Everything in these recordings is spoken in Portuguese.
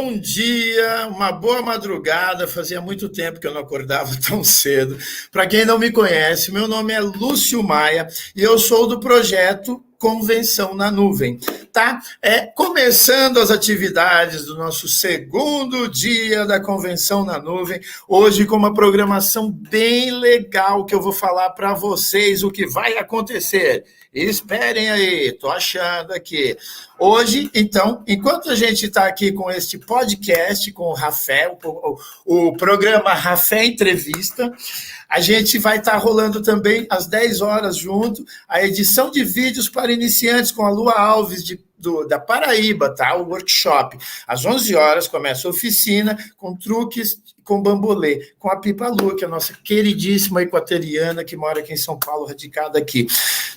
bom dia, uma boa madrugada. Fazia muito tempo que eu não acordava tão cedo. Para quem não me conhece, meu nome é Lúcio Maia e eu sou do projeto Convenção na Nuvem, tá? Começando as atividades do nosso segundo dia da Convenção na Nuvem, hoje com uma programação bem legal que eu vou falar para vocês o que vai acontecer. Esperem aí, tô achando aqui. Hoje, então, enquanto a gente está aqui com este podcast com o Rafé, o programa Rafé Entrevista, a gente vai estar rolando também às 10 horas junto a edição de vídeos para iniciantes com a Lua Alves da Paraíba, tá? O workshop. Às 11 horas começa a oficina com truques com bambolê, com a Pipa Lu, que é a nossa queridíssima equatoriana que mora aqui em São Paulo, radicada aqui.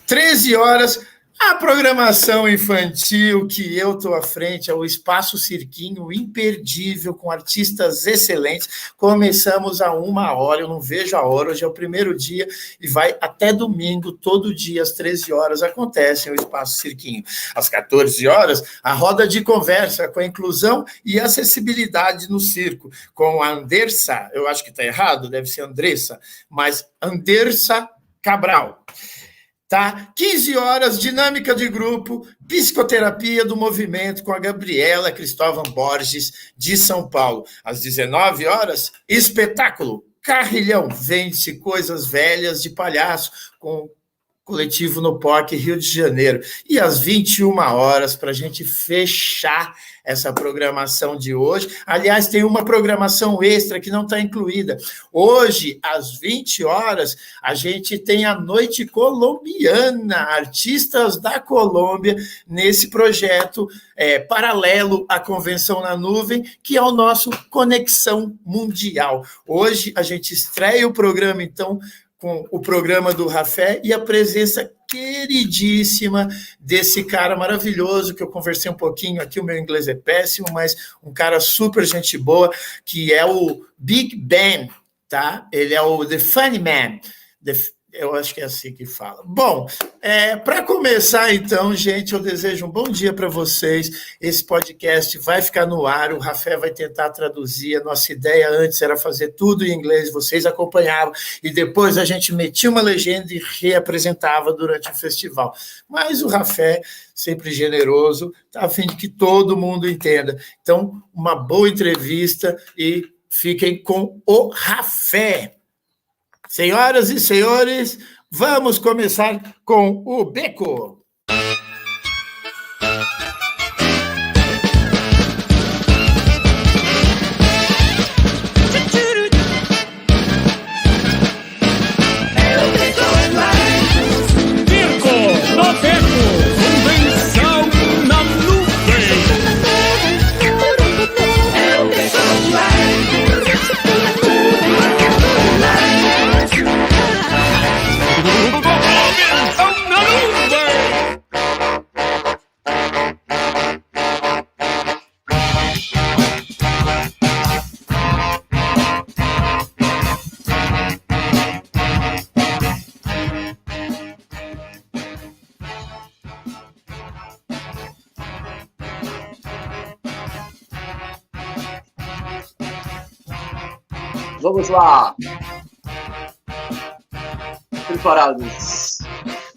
13 horas, a programação infantil que eu estou à frente, é o Espaço Cirquinho imperdível, com artistas excelentes. Começamos a 1 hora, eu não vejo a hora, hoje é o primeiro dia e vai até domingo, todo dia às 13 horas acontece o Espaço Cirquinho. Às 14 horas, a roda de conversa com a inclusão e acessibilidade no circo, com a Andersa, eu acho que está errado, deve ser Andressa, mas Andersa Cabral. Tá? 15 horas, dinâmica de grupo, psicoterapia do movimento com a Gabriela Cristóvão Borges, de São Paulo. Às 19 horas, espetáculo, Carrilhão, vende-se coisas velhas de palhaço, com coletivo no POC, Rio de Janeiro. E às 21 horas, para a gente fechar essa programação de hoje. Aliás, tem uma programação extra que não está incluída. Hoje, às 20 horas, a gente tem a Noite Colombiana, artistas da Colômbia, nesse projeto paralelo à Convenção na Nuvem, que é o nosso Conexão Mundial. Hoje, a gente estreia o programa, então, com o programa do Rafé e a presença queridíssima desse cara maravilhoso, que eu conversei um pouquinho aqui, o meu inglês é péssimo, mas um cara super gente boa, que é o Big Ben, tá? Ele é o The Fanny Man, eu acho que é assim que fala. Bom, para começar, então, gente, eu desejo um bom dia para vocês. Esse podcast vai ficar no ar, o Rafé vai tentar traduzir. A nossa ideia antes era fazer tudo em inglês, vocês acompanhavam, e depois a gente metia uma legenda e reapresentava durante o festival. Mas o Rafé, sempre generoso, está a fim de que todo mundo entenda. Então, uma boa entrevista e fiquem com o Rafé. Senhoras e senhores, vamos começar com o Beco. Vamos lá. Preparados.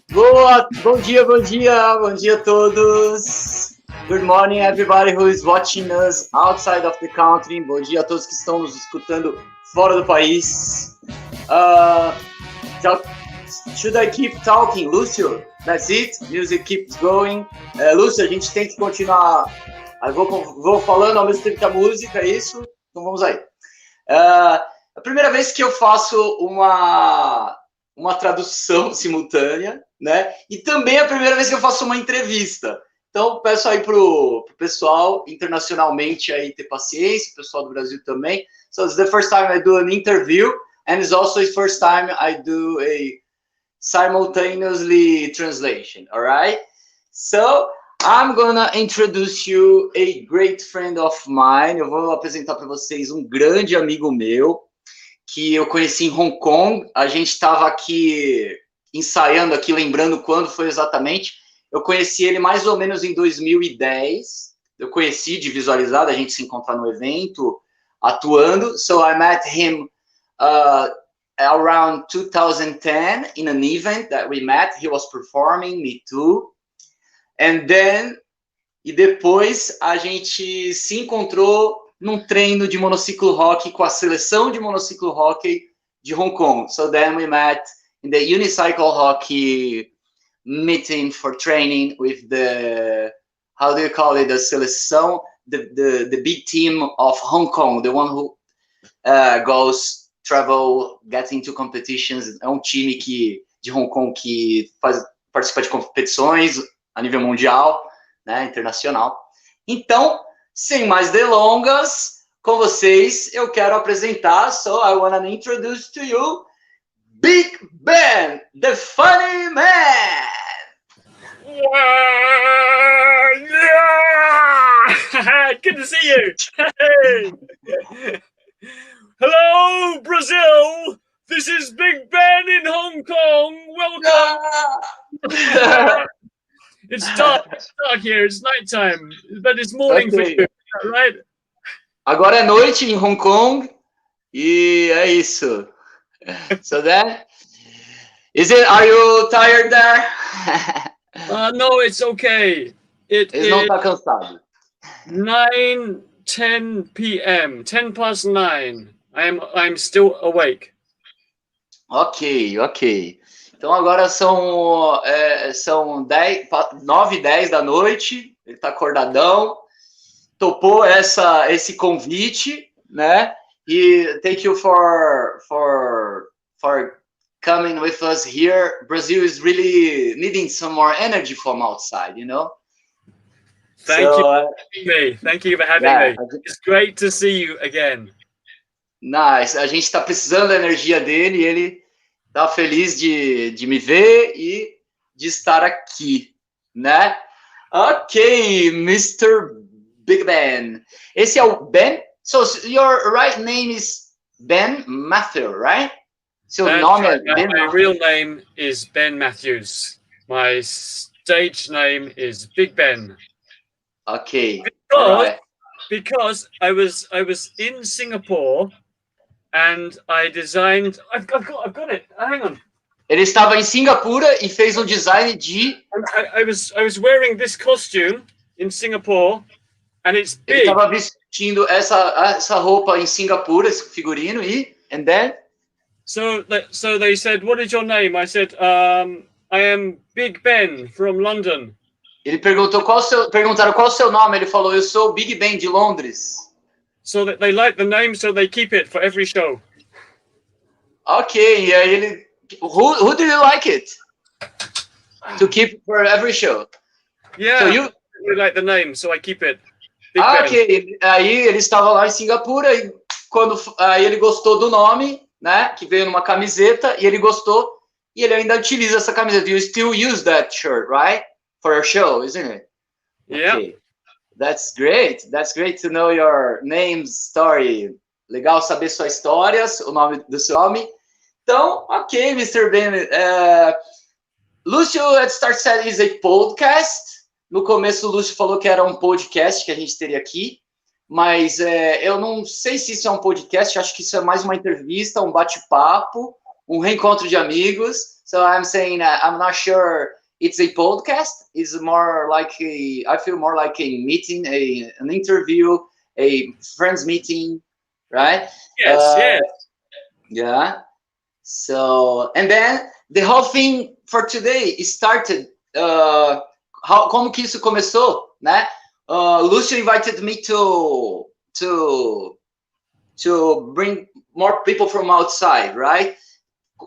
Bom dia a todos. Good morning, everybody who is watching us outside of the country. Bom dia a todos que estão nos escutando fora do país. Should I keep talking, Lúcio? That's it. Music keeps going. Lúcio, a gente tem que continuar. Eu vou falando ao mesmo tempo que a música, é isso? Então vamos aí. A primeira vez que eu faço uma tradução simultânea, né? E também a primeira vez que eu faço uma entrevista. Então, peço aí pro pessoal internacionalmente aí ter paciência, o pessoal do Brasil também. So, it's the first time I do an interview, and it's also the first time I do a simultaneously translation, all right? So, I'm gonna introduce you a great friend of mine. Eu vou apresentar para vocês um grande amigo meu, que eu conheci em Hong Kong. A gente estava aqui ensaiando, aqui lembrando quando foi exatamente. Eu conheci ele mais ou menos em 2010, eu conheci de visualizado, a gente se encontrar no evento, atuando. So I met him around 2010 in an event that we met. He was performing, me too. And then, e depois a gente se encontrou num treino de monociclo hockey com a seleção de monociclo hockey de Hong Kong. So then we met in the unicycle hockey meeting for training with the, how do you call it, the seleção, the big team of Hong Kong, the one who goes, travel, get into competitions. É um time de Hong Kong que participa de competições a nível mundial, né, internacional. Então, sem mais delongas, com vocês, eu quero apresentar, so I want to introduce to you, Big Ben, the funny man! Yeah! Good to see you! Hey! Hello, Brazil! This is Big Ben in Hong Kong! Welcome! It's dark here, it's nighttime, but it's morning for you, right? Agora é noite em Hong Kong, e é isso. So then, are you tired there? No, it's okay. Ele não tá cansado. 9:10 p.m., 10 past 9. I'm still awake. Ok. Então agora são 9:10 da noite, ele tá acordadão, topou esse convite, né? E thank you for coming with us here. Brazil is really needing some more energy from outside, you know? Thank you for having me. Thank you for having me. It's great to see you again. Nice. A gente tá precisando da energia dele e ele tá feliz de me ver e de estar aqui, né? Ok, Mr. Big Ben. Esse é o Ben? So, your right name is Ben Matthew, right? Seu nome é Ben My real name is Ben Matthews. My stage name is Big Ben. Ok. Because I was in Singapore and I designed. I've got it. Hang on. Ele estava em Singapura e fez um design de. I was wearing this costume in Singapore, and it's big. Ele estava vestindo essa roupa em Singapura, esse figurino and then. So they said, "What is your name?" I said, "I am Big Ben from London." Ele perguntaram qual o seu nome. Ele falou, eu sou Big Ben de Londres. So that they like the name, so they keep it for every show. Ok, e aí ele. Who do you like it? To keep for every show. Yeah. So you like the name, so I keep it. Ok, aí ele estava lá em Singapura e aí ele gostou do nome, né? Que veio numa camiseta e ele gostou e ele ainda utiliza essa camiseta. You still use that shirt, right? For your show, isn't it? Yeah. Okay. That's great. That's great to know your name, story. Legal saber sua história, o nome do seu nome. Então, ok, Mr. Ben. Lúcio, let's start saying is a podcast. No começo, o Lúcio falou que era um podcast que a gente teria aqui, mas eu não sei se isso é um podcast, acho que isso é mais uma entrevista, um bate-papo, um reencontro de amigos. So I'm saying, I'm not sure it's a podcast. It's more like I feel more like a meeting, an interview, a friends meeting, right? Yes. Yeah. So, and then the whole thing for today started. Como que isso começou, né? Lucio invited me to bring more people from outside, right?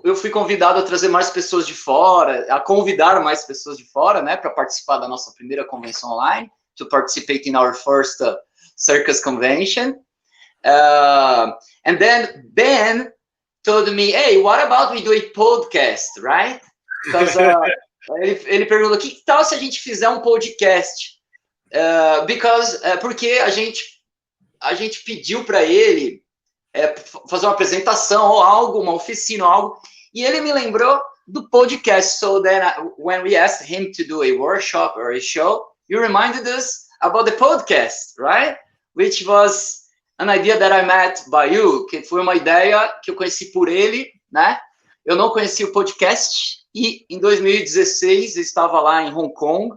Eu fui convidado a trazer mais pessoas de fora, a convidar mais pessoas de fora, né, para participar da nossa primeira convenção online, to participate in our first circus convention. And then Ben told me, hey, what about we do a podcast, right? Because ele perguntou, que tal se a gente fizer um podcast? Porque a gente pediu para ele fazer uma apresentação ou algo, uma oficina ou algo, e ele me lembrou do podcast. So then when we asked him to do a workshop or a show, you reminded us about the podcast, right? Which was an idea that I met by you, que foi uma ideia que eu conheci por ele, né? Eu não conhecia o podcast e em 2016 eu estava lá em Hong Kong.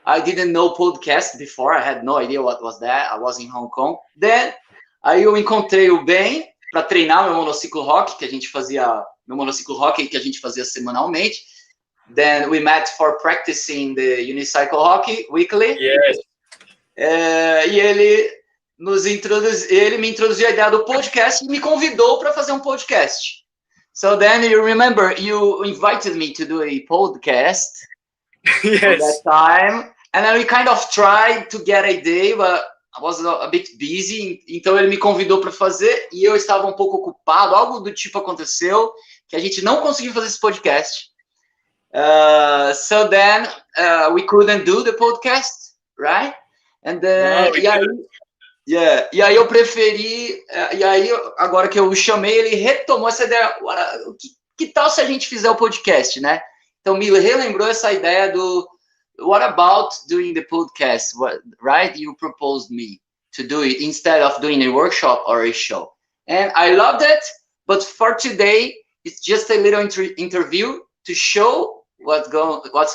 I didn't know podcast before. I had no idea what was that. I was in Hong Kong. Then, aí eu encontrei o Ben para treinar meu monociclo rock, que a gente fazia semanalmente. Then we met for practicing the unicycle hockey weekly. Yes. E ele me introduziu a ideia do podcast e me convidou para fazer um podcast. So then you remember you invited me to do a podcast. Yes. At that time, and then we kind of tried to get a day, but I was a bit busy. Então ele me convidou para fazer e eu estava um pouco ocupado. Algo do tipo aconteceu que a gente não conseguiu fazer esse podcast. So then we couldn't do the podcast, right? And then e aí eu preferi, e aí agora que eu o chamei, ele retomou essa ideia. Que tal se a gente fizer o podcast, né? Então me relembrou essa ideia do what about doing the podcast, right? You proposed me to do it instead of doing a workshop or a show. And I loved it, but for today, it's just a little interview to show what's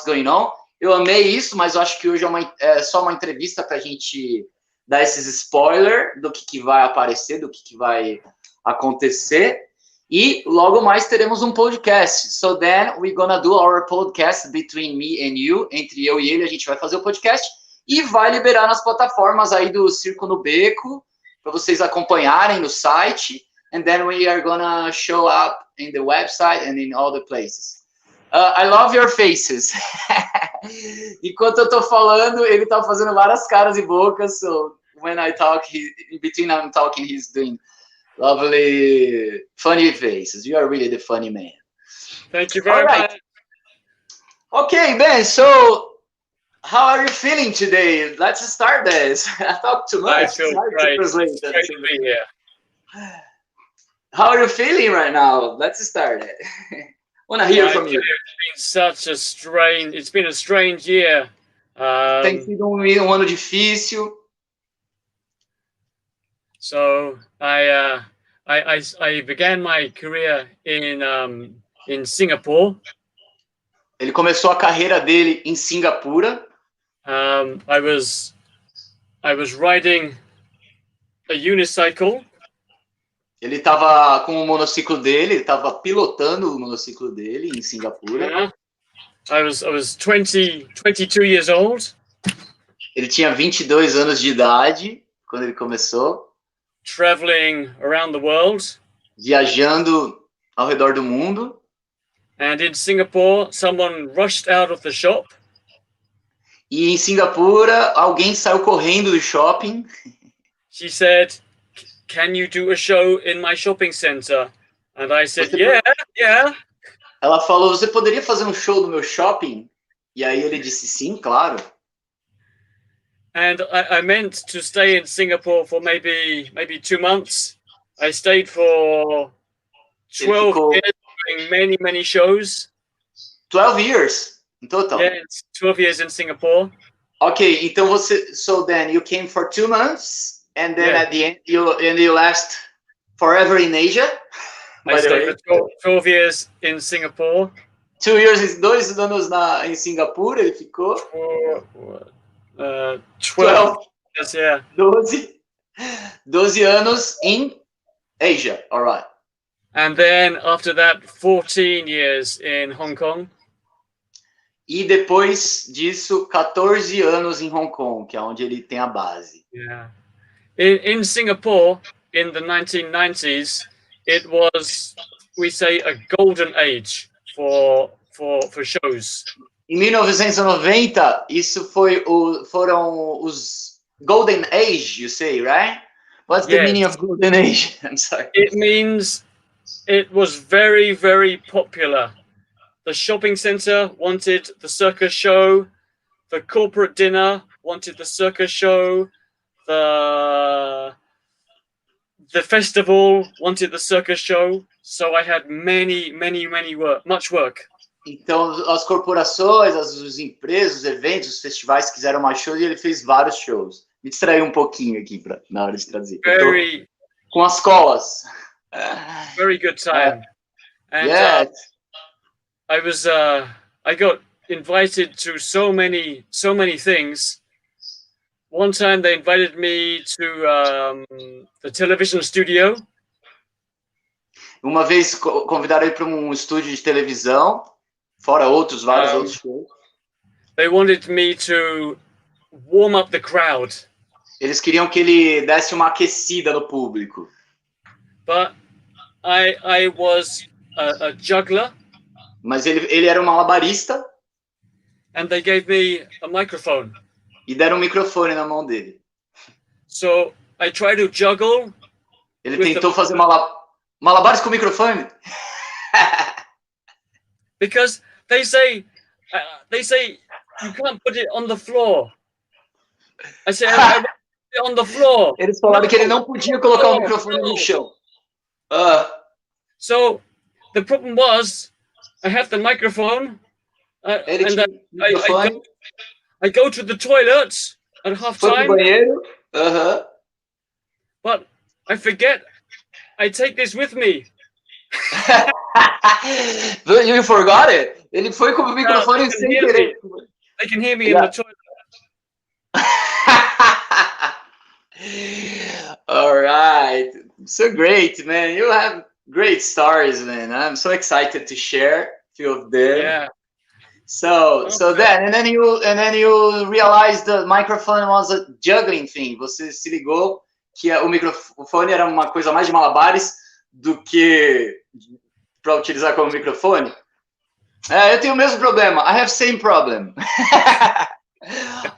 going on. Eu amei isso, mas eu acho que hoje é só uma entrevista para a gente dar esses spoiler do que vai aparecer, do que vai acontecer. E logo mais teremos um podcast. So then we're gonna do our podcast between me and you. Entre eu e ele, a gente vai fazer o podcast e vai liberar nas plataformas aí do Circo no Beco para vocês acompanharem no site. And then we are gonna show up in the website and in all the places. I love your faces. Enquanto eu tô falando, ele tá fazendo várias caras e bocas. So when I talk, in between I'm talking, he's doing lovely, funny faces. You are really the funny man. Thank you very much. Okay, Ben, so how are you feeling today? Let's start this. I talk too much. I feel great. It's great to be here. How are you feeling right now? Let's start it. I want to hear from you. It's been a strange year. Tem sido um ano difícil. So I began my career in Singapore. Ele começou a carreira dele em Singapura. I was riding a unicycle. Ele estava com o monociclo dele, ele estava pilotando o monociclo dele em Singapura. I was 22 years old. Ele tinha 22 anos de idade quando ele começou. Traveling around the world. Viajando ao redor do mundo. And in Singapore, someone rushed out of the shop. E em Singapura, alguém saiu correndo do shopping. She said, "Can you do a show in my shopping center?" And I said, yeah. Ela falou, você poderia fazer um show no meu shopping? E aí ele disse, sim, claro. And I meant to stay in Singapore for maybe 2 months. I stayed for 12 years doing many shows. 12 years in total? Yeah, it's 12 years in Singapore. Okay, então so then you came for 2 months and then at the end you left forever in Asia? I stayed for 12 years in Singapore. 2 years, 2 anos em Singapura ele ficou? 12. Yes, yeah. 12 anos in Asia, all right. And then after that, 14 years in Hong Kong. E depois disso, 14 anos em Hong Kong, que é onde ele tem a base. Yeah. In Singapore, in the 1990s, it was, we say, a golden age for shows. Em 1990, isso foram os golden age, you say, right? What's the meaning of golden age? I'm sorry. It means it was very, very popular. The shopping center wanted the circus show. The corporate dinner wanted the circus show. The festival wanted the circus show. So I had much work. Então, as corporações, as empresas, os eventos, os festivais quiseram mais shows e ele fez vários shows. Me distraí um pouquinho aqui na hora de traduzir. Com as colas. Very good time. And yeah. I got invited to so many things. One time they invited me to the television studio. Uma vez convidaram ele para um estúdio de televisão, fora vários outros shows. They wanted me to warm up the crowd. Eles queriam que ele desse uma aquecida no público. But I was a juggler. Mas ele era um malabarista. And they gave me a microphone. E deram um microfone na mão dele. So I tried to juggle. Ele tentou fazer malabares com o microfone. Because they say you can't put it on the floor. I said I want it on the floor. Eles falaram que ele não podia colocar o microfone no chão. So the problem was I have the microphone. And I go to the toilet at halftime. But I forget. I take this with me. You forgot it? Ele foi com o microfone sem querer. They can hear me in the toilet. All right. So great, man. You have great stories, man. I'm so excited to share a few of them. Yeah. So then you realized the microphone was a juggling thing. Você se ligou que o microfone era uma coisa mais de malabares do que para utilizar como microfone. Eu tenho o mesmo problema. I have same problem.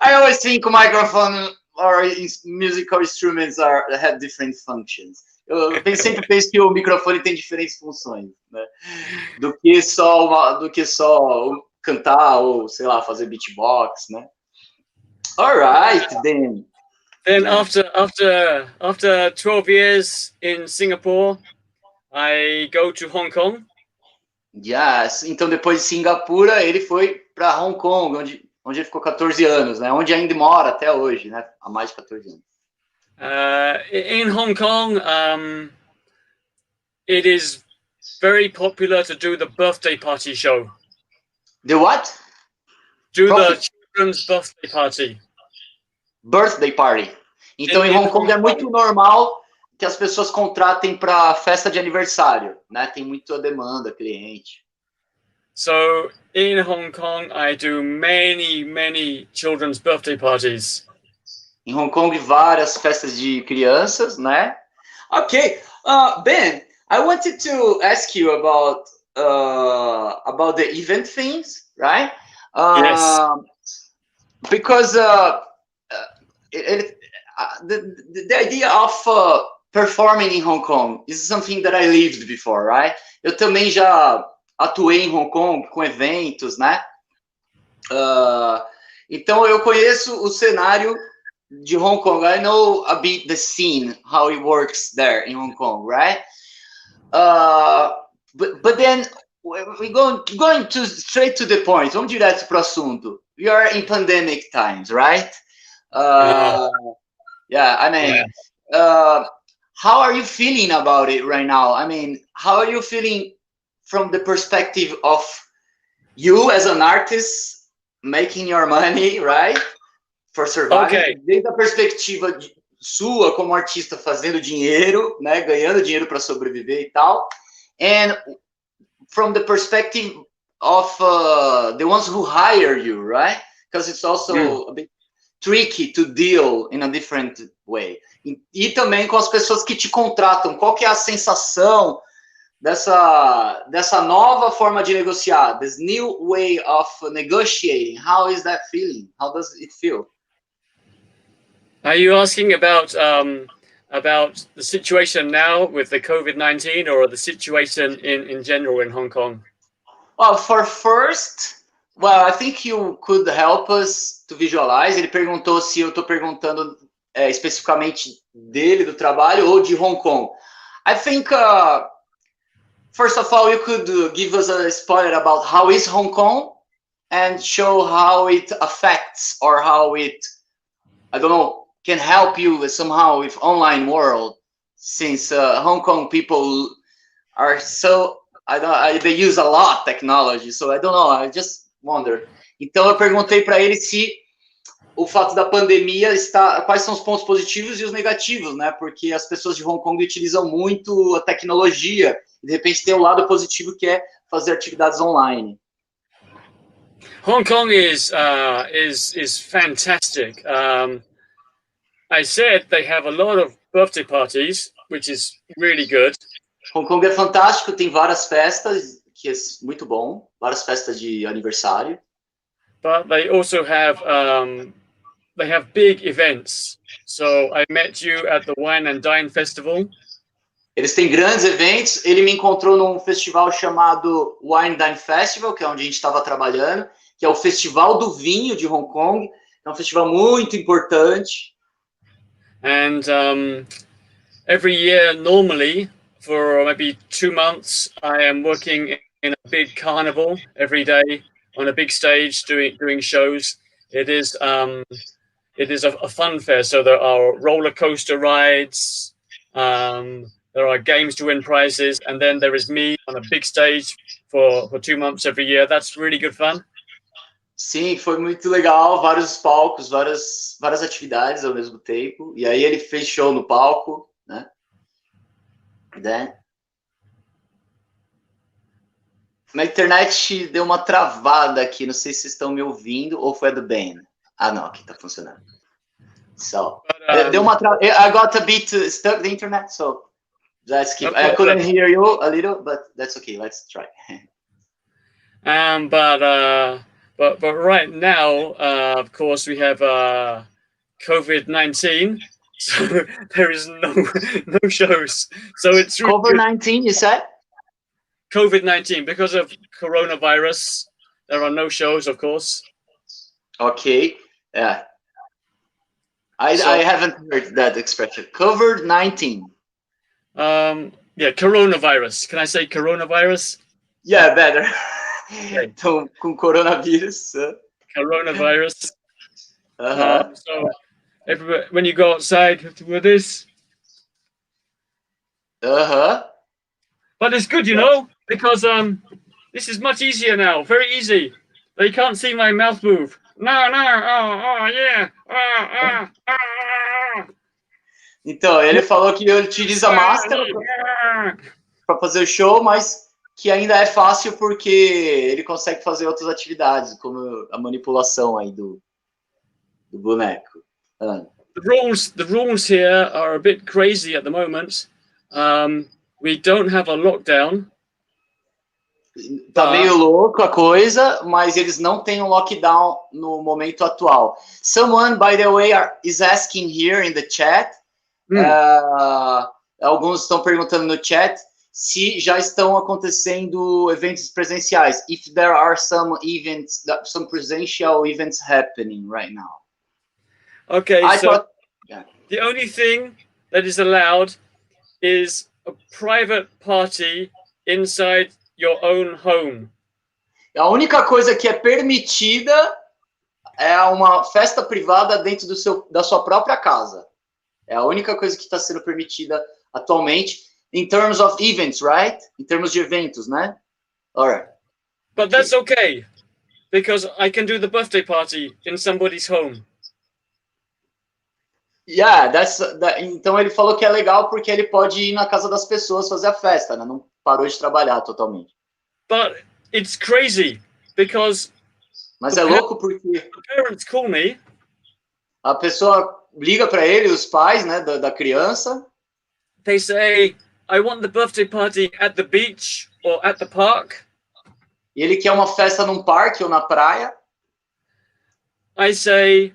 I always think microphone or musical instruments have different functions. Eu sempre penso que o microfone tem diferentes funções, né? Do que só cantar ou, sei lá, fazer beatbox, né? All right, then. Then after 12 years in Singapore, I go to Hong Kong. Yes. Então, depois de Singapura, ele foi para Hong Kong, onde ele ficou 14 anos, né? Onde ainda mora até hoje, né? Há mais de 14 anos. In Hong Kong, it is very popular to do the birthday party show. The what? The children's birthday party. Birthday party. Então, em Hong Kong é muito normal que as pessoas contratem para festa de aniversário, né? Tem muita demanda, cliente. So, in Hong Kong, I do many children's birthday parties. Em Hong Kong, várias festas de crianças, né? Okay, Ben, I wanted to ask you about the event things, right? Yes. Because the idea of performing in Hong Kong is something that I lived before, right? Eu também já atuei em Hong Kong com eventos, né? Então eu conheço o cenário de Hong Kong. I know a bit the scene, how it works there in Hong Kong, right? But then we're going to straight to the point. Vamos direto para o assunto. We are in pandemic times, right? Yeah, I mean, how are you feeling about it right now? I mean, how are you feeling from the perspective of you as an artist making your money, right? For surviving. Okay. Desde a perspectiva sua como artista fazendo dinheiro, né, ganhando dinheiro para sobreviver e tal, and from the perspective of the ones who hire you, right? Because it's also a bit tricky to deal in a different way. E também com as pessoas que te contratam. Qual que é a sensação dessa nova forma de negociar? This new way of negotiating. How is that feeling? How does it feel? Are you asking about the situation now with the COVID-19 or the situation in general in Hong Kong? Well, I think you could help us to visualize. Ele perguntou se eu estou perguntando especificamente dele, do trabalho, ou de Hong Kong. I think first of all, you could give us a spoiler about how is Hong Kong and show how it affects or how it, I don't know, can help you somehow with online world, since Hong Kong people are so, they use a lot technology, so I don't know, I just wonder. Então eu perguntei para ele se o fato da pandemia quais são os pontos positivos e os negativos, né? Porque as pessoas de Hong Kong utilizam muito a tecnologia, e de repente tem o lado positivo que é fazer atividades online. Hong Kong is fantastic. I said they have a lot of birthday parties, which is really good. Hong Kong é fantástico, tem várias festas, que é muito bom, várias festas de aniversário. But they also have big events. So I met you at the Wine and Dine Festival. Eles têm grandes eventos. Ele me encontrou num festival chamado Wine Dine Festival, que é onde a gente estava trabalhando, que é o Festival do Vinho de Hong Kong. É um festival muito importante. And every year, normally, for maybe 2 months, I am working in a big carnival every day on a big stage doing shows. It is a fun fair. So there are roller coaster rides, there are games to win prizes, and then there is me on a big stage for 2 months every year. That's really good fun. Sim, foi muito legal, vários palcos, várias atividades ao mesmo tempo. E aí ele fez show no palco, né? Na internet deu uma travada aqui, não sei se vocês estão me ouvindo ou foi a do Ben. Ah, não, aqui tá funcionando. So, deu uma travada. I got a bit stuck the internet, so let's keep. I couldn't hear you a little, but that's okay. Let's try. But right now, of course, we have COVID-19, so there is no shows. So it's really COVID-19, you said? COVID-19, because of coronavirus, there are no shows, of course. Okay, yeah. I haven't heard that expression. COVID-19. Yeah, coronavirus. Can I say coronavirus? Yeah, better. Então, com coronavírus. Coronavirus. So, when you go outside with this. But it's good, you know, because this is much easier now. Very easy. They can't see my mouth move. No, oh, yeah. Então, ele falou que ele utiliza máscara para fazer o show, mas que ainda é fácil porque ele consegue fazer outras atividades, como a manipulação aí do boneco. The rules here are a bit crazy at the moment. We don't have a lockdown. Tá meio louco a coisa, mas eles não têm um lockdown no momento atual. Someone, by the way, is asking here in the chat. Alguns estão perguntando no chat se já estão acontecendo eventos presenciais. If there are some events, some presential events happening right now. Okay, the only thing that is allowed is a private party inside your own home. A única coisa que é permitida é uma festa privada dentro da sua própria casa. É a única coisa que está sendo permitida atualmente. In terms of events, right? Em termos de eventos, né? Alright. But that's okay, because I can do the birthday party in somebody's home. Yeah, então ele falou que é legal porque ele pode ir na casa das pessoas fazer a festa, né? Não parou de trabalhar totalmente. But it's crazy, because Mas é louco porque the parents call me. A pessoa liga para ele, os pais, né, da criança. They say, I want the birthday party at the beach or at the park. E ele quer uma festa num parque ou na praia. I say,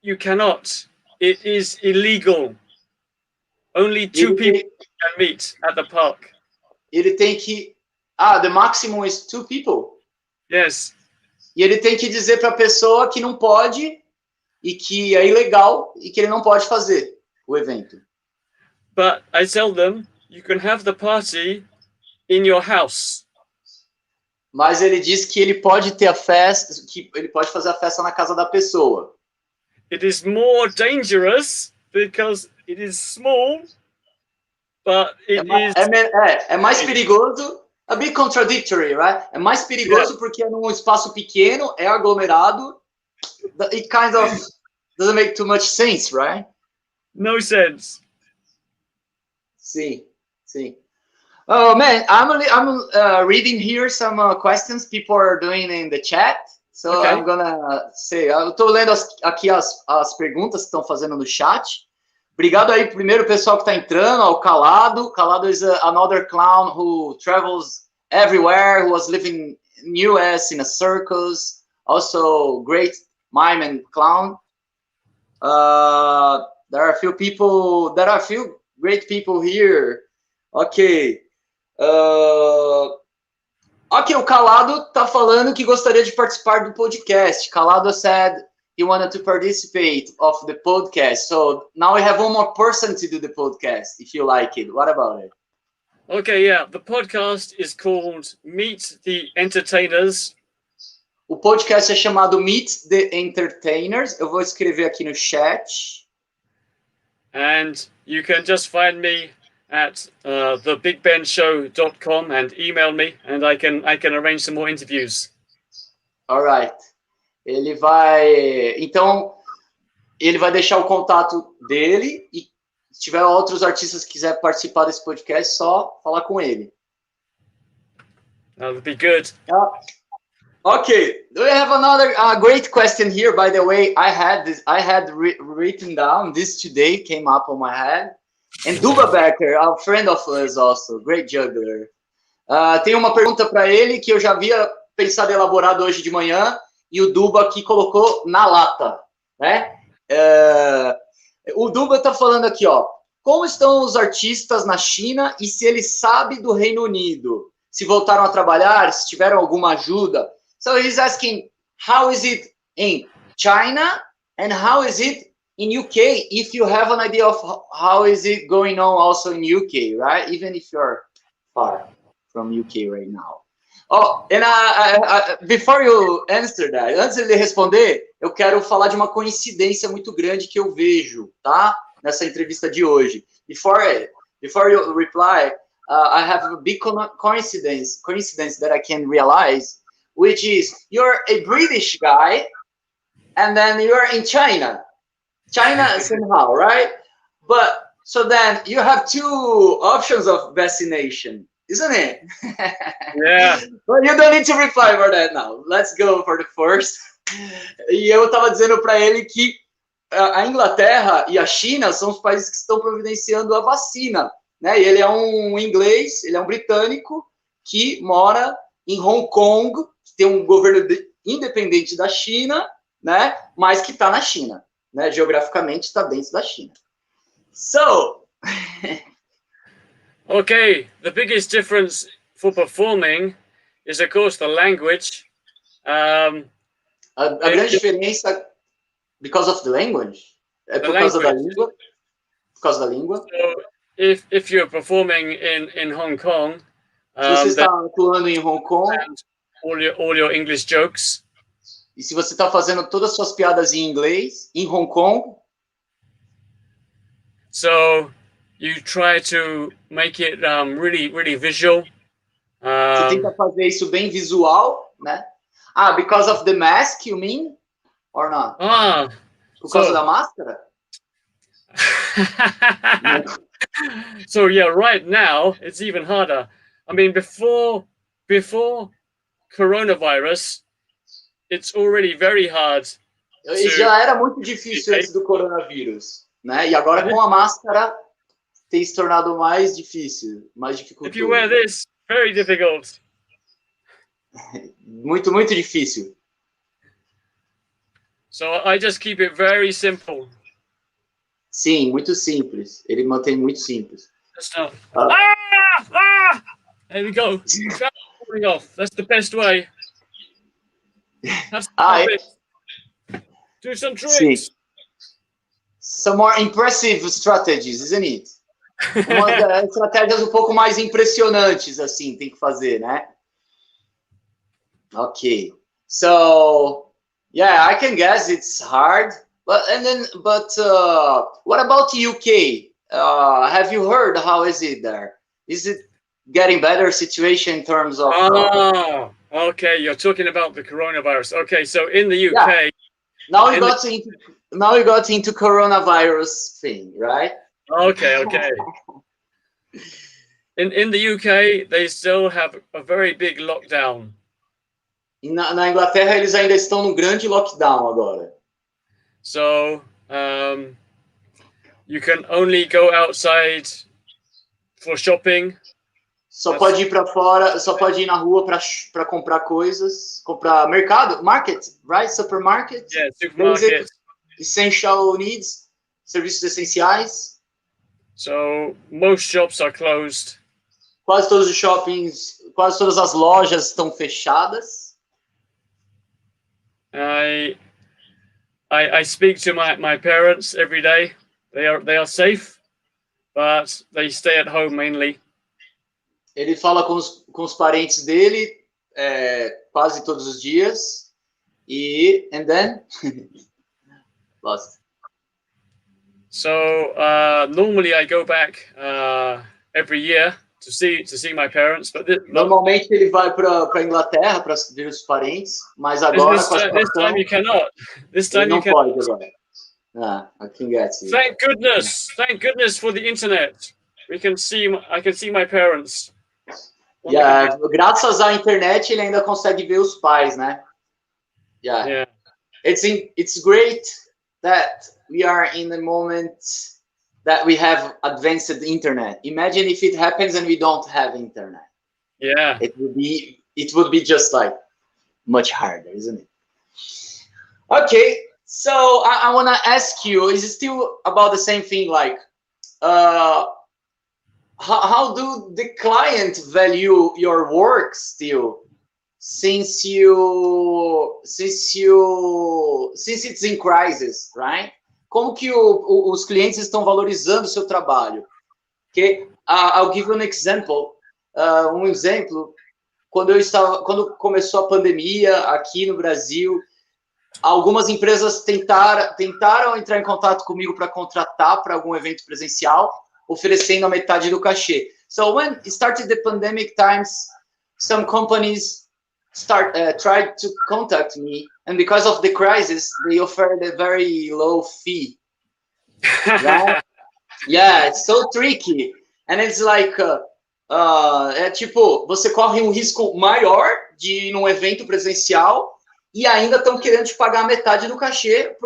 you cannot. It is illegal. Only two people can meet at the park. Ele tem que... the maximum is 2 people? Yes. E ele tem que dizer para a pessoa que não pode e que é ilegal e que ele não pode fazer o evento. But I tell them, you can have the party in your house. Mas ele diz que ele pode ter a festa, que ele pode fazer a festa na casa da pessoa. It is more dangerous because it is small, but it is... É mais perigoso, a bit contradictory, right? É mais perigoso porque é num espaço pequeno, é aglomerado. It kind of doesn't make too much sense, right? No sense. Sim. Oh man, I'm reading here some questions people are doing in the chat. So okay. I'm gonna say, eu tô lendo aqui as perguntas que estão fazendo no chat. Obrigado aí primeiro o pessoal que está entrando, ao Calado. Calado is another clown who travels everywhere, who was living in US in a circus. Also great mime and clown. There are a few great people here. Ok. Ok, o Calado tá falando que gostaria de participar do podcast. Calado said he wanted to participate of the podcast. So now we have one more person to do the podcast, if you like it. What about it? Okay, yeah. The podcast is called Meet the Entertainers. O podcast é chamado Meet the Entertainers. Eu vou escrever aqui no chat. And you can just find me at thebigbenshow.com and email me, and I can arrange some more interviews. All right. Ele vai deixar o contato dele e se tiver outros artistas que quiserem participar desse podcast, só falar com ele. That would be good. Okay, we have another great question here. By the way, I had written down this today, came up on my head. And Duba Becker, a friend of us also, great juggler. Tem uma pergunta para ele que eu já havia pensado em elaborado hoje de manhã e o Duba aqui colocou na lata, né? O Duba está falando aqui, ó, como estão os artistas na China e se ele sabe do Reino Unido? Se voltaram a trabalhar, se tiveram alguma ajuda? So he's asking, how is it in China and how is it in UK, if you have an idea of how is it going on also in UK, right? Even if you're far from UK right now. Oh, and before you answer that, antes de ele responder, eu quero falar de uma coincidência muito grande que eu vejo, tá? Nessa entrevista de hoje. Before you reply, I have a big coincidence that I can realize, which is you're a British guy, and then you're in China somehow, right? But so then you have two options of vaccination, isn't it? Yeah. But you don't need to reply for that now. Let's go for the first. E eu estava dizendo para ele que a Inglaterra e a China são os países que estão providenciando a vacina, né? E ele é um inglês, ele é um britânico que mora em Hong Kong, que tem um governo independente da China, né? Mas que está na China. Né, geograficamente está dentro da China. So, okay, the biggest difference for performing is, of course, the language. A grande diferença, because of the language, é por causa da língua. Por causa da língua. So, if you're performing in Hong Kong, se você está atuando em Hong Kong, all your English jokes. E se você está fazendo todas as suas piadas em inglês, em Hong Kong... So, you try to make it really visual. Você tenta fazer isso bem visual, né? Because of the mask, you mean? Or not? Por causa da máscara? So, yeah, right now, it's even harder. I mean, before coronavirus, it's already very hard. Já era muito difícil antes do coronavírus, né? E agora com a máscara tem se tornado mais difícil, mais dificultoso. If you wear this, very difficult. Muito, muito difícil. So I just keep it very simple. Sim, muito simples. Ele mantém muito simples. There we go. Falling off. That's the best way. Do some tricks. Sim. Some more impressive strategies, isn't it? umas estratégias um pouco mais impressionantes, assim, tem que fazer, né? Okay. So, yeah, I can guess it's hard. But what about the UK? Have you heard how is it there? Is it getting better situation in terms of? Oh, okay. You're talking about the coronavirus. Okay, so in the UK, yeah. Now we got into coronavirus thing, right? Okay. In the UK, they still have a very big lockdown. Na Inglaterra, eles ainda estão num grande lockdown agora. So, you can only go outside for shopping. Só pode ir para fora, só pode ir na rua para comprar coisas, comprar mercado, market, right? Supermarket. Yeah, supermarket. Essential needs, serviços essenciais. So, most shops are closed. Quase todos os shoppings, quase todas as lojas estão fechadas. I speak to my parents every day. They are safe, but they stay at home mainly. Ele fala com os parentes dele quase todos os dias. And then lost. So normally I go back every year to see my parents, but normalmente ele vai para Inglaterra para ver os parentes, mas agora this time you cannot. This time não you cannot. pode agora. I can get you. Thank goodness for the internet. I can see my parents. Yeah, graças à internet ele ainda consegue ver os pais, né? Yeah. It's great that we are in the moment that we have advanced internet. Imagine if it happens and we don't have internet. Yeah. It would be just like much harder, isn't it? Okay, so I want to ask you, is it still about the same thing, like how do the client value your work still since it's in crisis, right? Como que os clientes estão valorizando o seu trabalho? Okay? I'll give you an example. Um exemplo, quando começou a pandemia aqui no Brasil, algumas empresas tentaram entrar em contato comigo para contratar para algum evento presencial, oferecendo a metade do cachê. So when it started the pandemic times, some companies tried to contact me, and because of the crisis, they offered a very low fee. Right? Yeah, it's so tricky. And it's like, tipo, você corre um risco maior de ir num evento presencial e ainda estão querendo te pagar a metade do cachê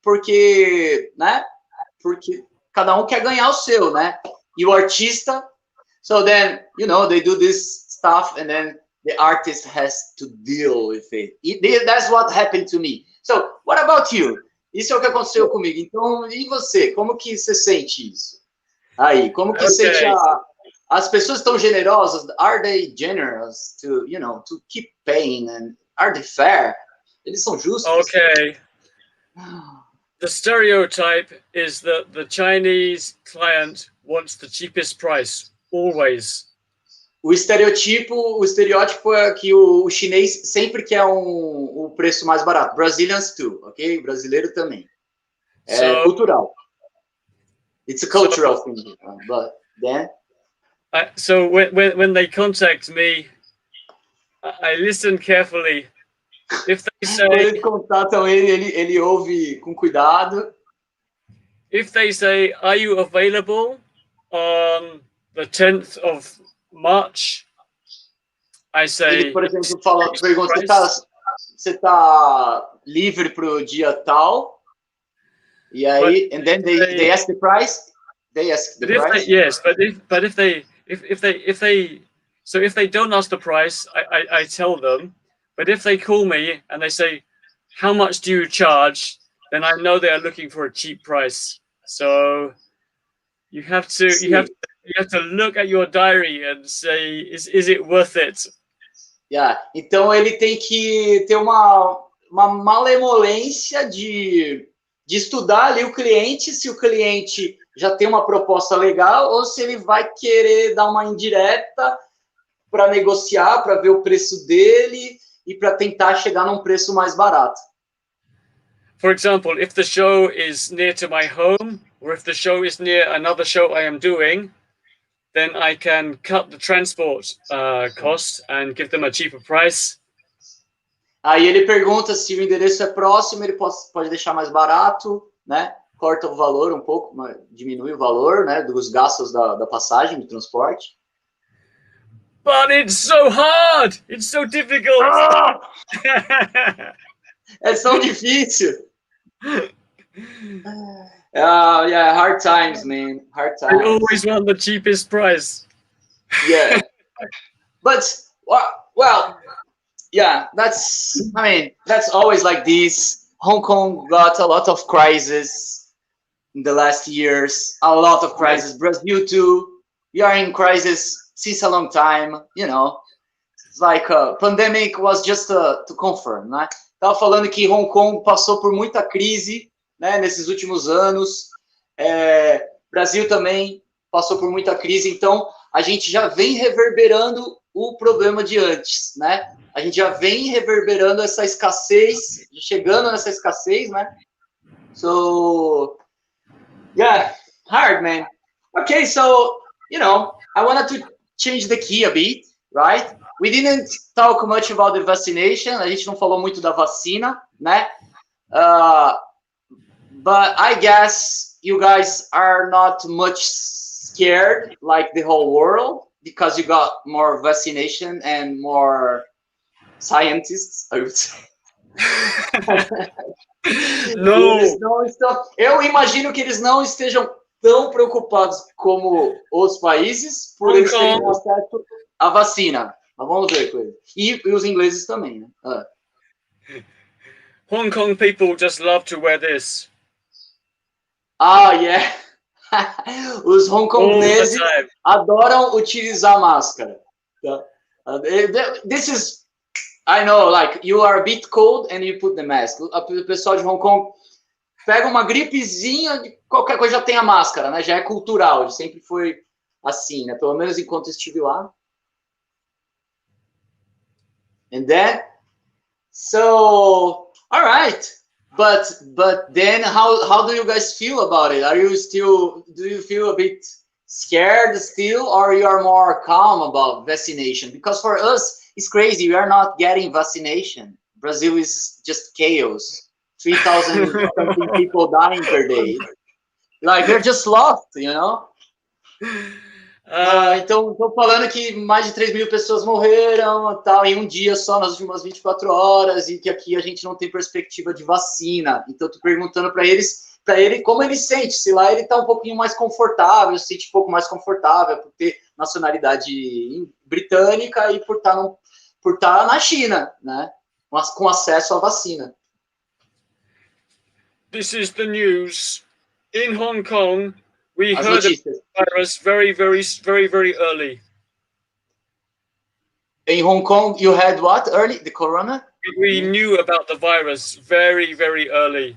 porque cada um quer ganhar o seu, né? E o artista, so then, they do this stuff and then the artist has to deal with it. That's what happened to me. So, what about you? Isso é o que aconteceu comigo. Então, e você? Como que você sente isso? Aí, como que sente as pessoas estão generosas? Are they generous to keep paying? And are they fair? Eles são justos? Okay. The stereotype is that the Chinese client wants the cheapest price, always. O estereótipo é que o chinês sempre quer o preço mais barato. Brazilians too, ok? O brasileiro também. É cultural. It's a cultural thing, but then. So when they contact me, I listen carefully. If they say, quando eles contatam ele ouve com cuidado. If they say, "Are you available on the 10th of March?" I say, ele, por exemplo, pergunta, você tá livre pro dia tal? E aí, and then they ask the price. They ask the price. Yes, but if they don't ask the price, I tell them. But if they call me and they say, "How much do you charge?" then I know they are looking for a cheap price. So you have to look at your diary and say, is it worth it? Yeah. Então ele tem que ter uma malemolência de estudar ali o cliente, se o cliente já tem uma proposta legal ou se ele vai querer dar uma indireta para negociar, para ver o preço dele e para tentar chegar num preço mais barato. For example, if the show is near to my home, or if the show is near another show I am doing, then I can cut the transport cost and give them a cheaper price. Aí ele pergunta se o endereço é próximo, ele pode deixar mais barato, né? Corta o valor um pouco, diminui o valor, né? Dos gastos da passagem, do transporte. But it's so hard! It's so difficult! É tão difícil! Yeah, hard times, man. Hard times. I always want the cheapest price. Yeah. But, well, yeah, that's always like this. Hong Kong got a lot of crises in the last years. A lot of crises. Brazil too. We are in crisis since a long time, you know. It's like pandemic was just to confirm, né? Tava falando que Hong Kong passou por muita crise, né, nesses últimos anos. Brasil também passou por muita crise, então a gente já vem reverberando o problema de antes, né? A gente já vem reverberando essa escassez, chegando nessa escassez, né? So, yeah, hard, man. Okay, so, you know, I wanted to change the key a bit, right? We didn't talk much about the vaccination. A gente não falou muito da vacina, né? But I guess you guys are not much scared like the whole world because you got more vaccination and more scientists, I would say. No. Eu imagino que eles não estejam tão preocupados como os países por eles terem acesso à vacina. Mas vamos ver com ele. E os ingleses também, né? Hong Kong people just love to wear this. Yeah. Os hongkongueses adoram utilizar máscara. This is, I know, like, you are a bit cold and you put the mask. O pessoal de Hong Kong pega uma gripezinha, qualquer coisa já tem a máscara, né? Já é cultural, sempre foi assim, né? Pelo menos enquanto estive lá. And then, so, all right. But then how do you guys feel about it? Do you feel a bit scared still, or you are more calm about vaccination? Because for us, it's crazy. We are not getting vaccination. Brazil is just chaos. 3,000 something people dying per day. Like, they're just lost, you know? Então, estou falando que mais de 3 mil pessoas morreram tal, em um dia só, nas últimas 24 horas, e que aqui a gente não tem perspectiva de vacina. Então, estou perguntando para ele como ele sente, se lá ele está um pouquinho mais confortável, se sente um pouco mais confortável por ter nacionalidade britânica e por estar na China, né? Mas com acesso à vacina. This is the news. In Hong Kong, we heard of the virus very, very, very, very early. In Hong Kong, you had what early? The corona? We knew about the virus very, very early,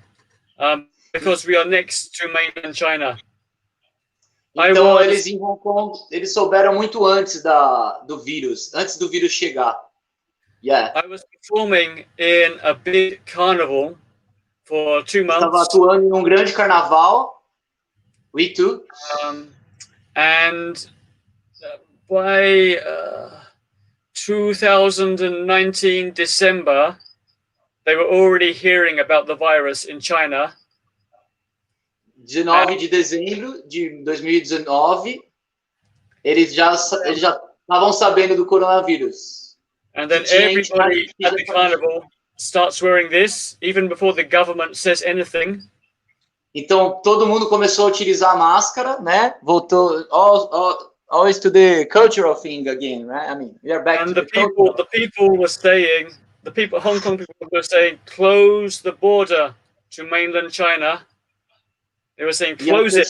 because we are next to mainland China. Então, eles em Hong Kong, eles souberam muito antes do vírus chegar. Yeah. I was performing in a big carnival for 2 months. Estava atuando em um grande carnaval. We too. And by 2019 December, they were already hearing about the virus in China. 19 de dezembro de 2019, eles já estavam sabendo do coronavírus. And then everybody at the carnival starts wearing this, even before the government says anything. Então, todo mundo começou a utilizar máscara, né? Voltou always to the cultural thing again, right? I mean, we are back and to the people were saying, Hong Kong people were saying, close the border to mainland China. They were saying, close it.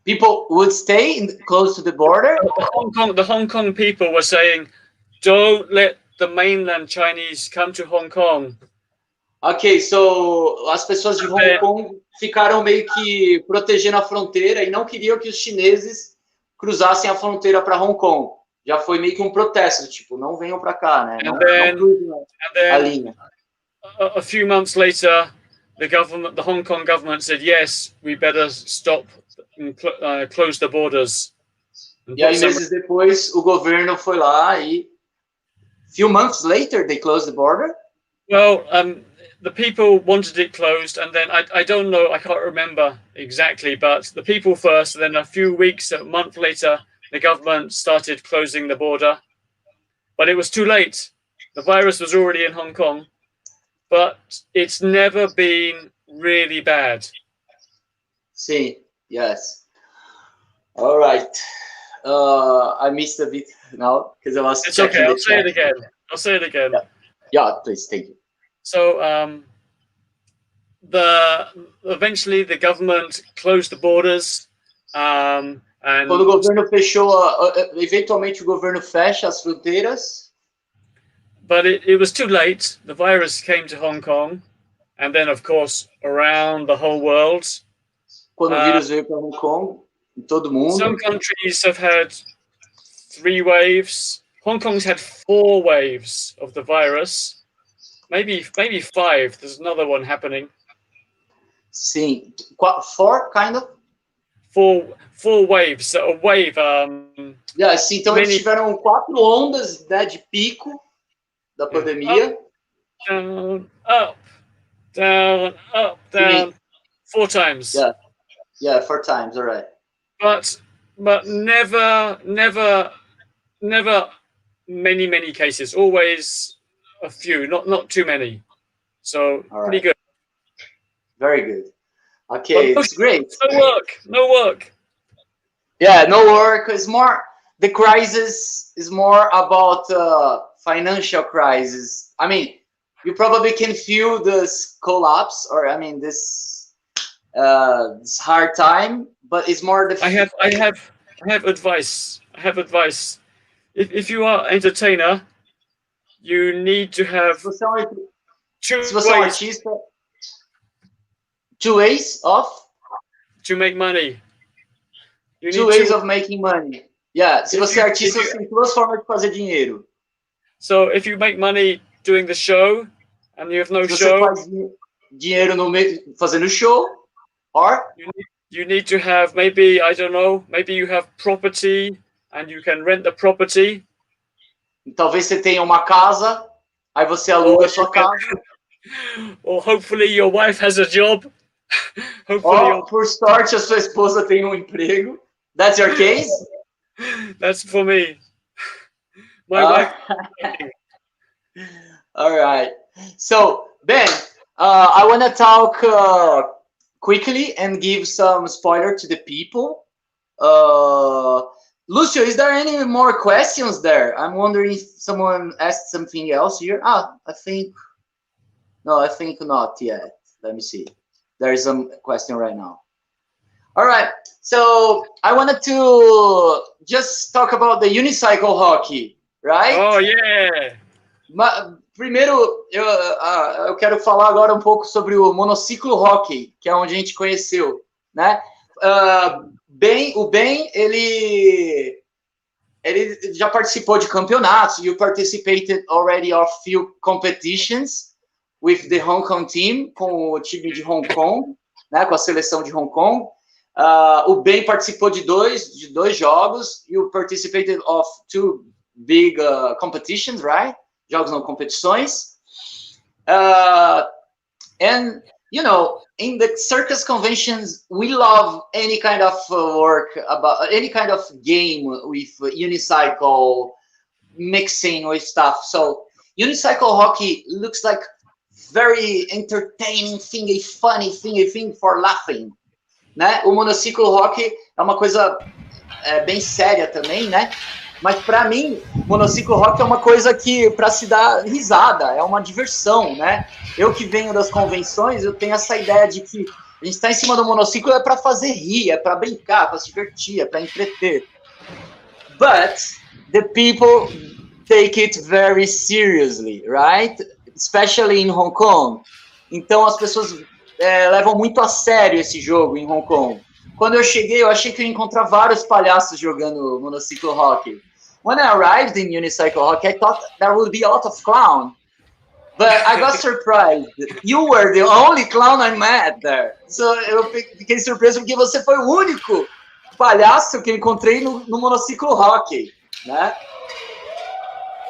People would stay close to the border? The Hong Kong people were saying, don't let the mainland Chinese come to Hong Kong. Ok, so as pessoas de Hong Kong ficaram meio que protegendo a fronteira e não queriam que os chineses cruzassem a fronteira para Hong Kong. Já foi meio que um protesto, tipo, não venham para cá, né? Não cruzem a linha. A few months later, the Hong Kong government said, yes, we better stop and close the borders. E aí, meses depois, o governo foi lá e few months later, they closed the border? Well, the people wanted it closed, and then I don't know, I can't remember exactly, but the people first, and then a few weeks, a month later, the government started closing the border. But it was too late. The virus was already in Hong Kong, but it's never been really bad. Sim, yes. All right. I missed a bit now because I was. It's okay. I'll say it again. Yeah, please, thank you. So, eventually the government closed the borders. And quando o governo fechou, eventualmente o governo fecha as fronteiras. But it was too late. The virus came to Hong Kong, and then, of course, around the whole world. Quando o vírus veio para Hong Kong, em todo mundo. Some countries have had 3 waves. Hong Kong's had 4 waves of the virus. Maybe 5. There's another one happening. Sim. 4, kind of? 4 waves. So a wave. Yeah, sim, então eles tiveram 4 ondas, né, de pico da pandemia. Down, up, down, up, down. 4 times. Yeah, 4 times, all right. But never many cases. Always a few, not too many. So pretty good. Very good. Okay, it's great. No work. Yeah, no work. It's more, the crisis is more about financial crisis. I mean, you probably can feel this collapse, or I mean, this hard time, but it's more the. I have advice. If you are entertainer, you need to have Se você é um artista, 2 ways of to make money. 2 ways of making money. Yeah, se você é artista, você tem 2 formas de fazer dinheiro. So if you make money doing the show and you have no se show, você faz dinheiro fazendo show, or you need to have, maybe, I don't know, maybe you have property and you can rent the property. Talvez você tenha uma casa, aí você aluga a sua casa. Or hopefully your wife has a job. Or, por sorte, a sua esposa tem um emprego. That's your case? That's for me. My wife. All right. So, Ben, I want to talk quickly and give some spoiler to the people. Lucio, is there any more questions there? I'm wondering if someone asked something else here. I think not yet. Let me see. There is some question right now. All right. So I wanted to just talk about the unicycle hockey, right? Oh, yeah. Primeiro, eu quero falar agora um pouco sobre o monociclo hockey, que é onde a gente conheceu, né? O Ben, ele já participou de campeonatos. You participated already of few competitions with the Hong Kong team, com o time de Hong Kong, né? Com a seleção de Hong Kong. O Ben participou de dois jogos. You participated of 2 big competitions, right? Jogos não competições. And, you know, in the circus conventions, we love any kind of work, about any kind of game with unicycle, mixing with stuff. So unicycle hockey looks like very entertaining thing, a funny thing, a thing for laughing, né? O monociclo hockey é uma coisa bem séria também, né? Mas para mim, monociclo hockey é uma coisa que para se dar risada, é uma diversão, né? Eu que venho das convenções, eu tenho essa ideia de que a gente está em cima do monociclo é para fazer rir, é para brincar, para se divertir, é para entreter. But the people take it very seriously, right? Especially in Hong Kong. Então as pessoas levam muito a sério esse jogo em Hong Kong. Quando eu cheguei, eu achei que eu ia encontrar vários palhaços jogando monociclo hockey. When I arrived in unicycle hockey, I thought there would be a lot of clown. But I got surprised. You were the only clown I met there. So eu fiquei surpreso porque você foi o único palhaço que eu encontrei no monociclo hockey, né?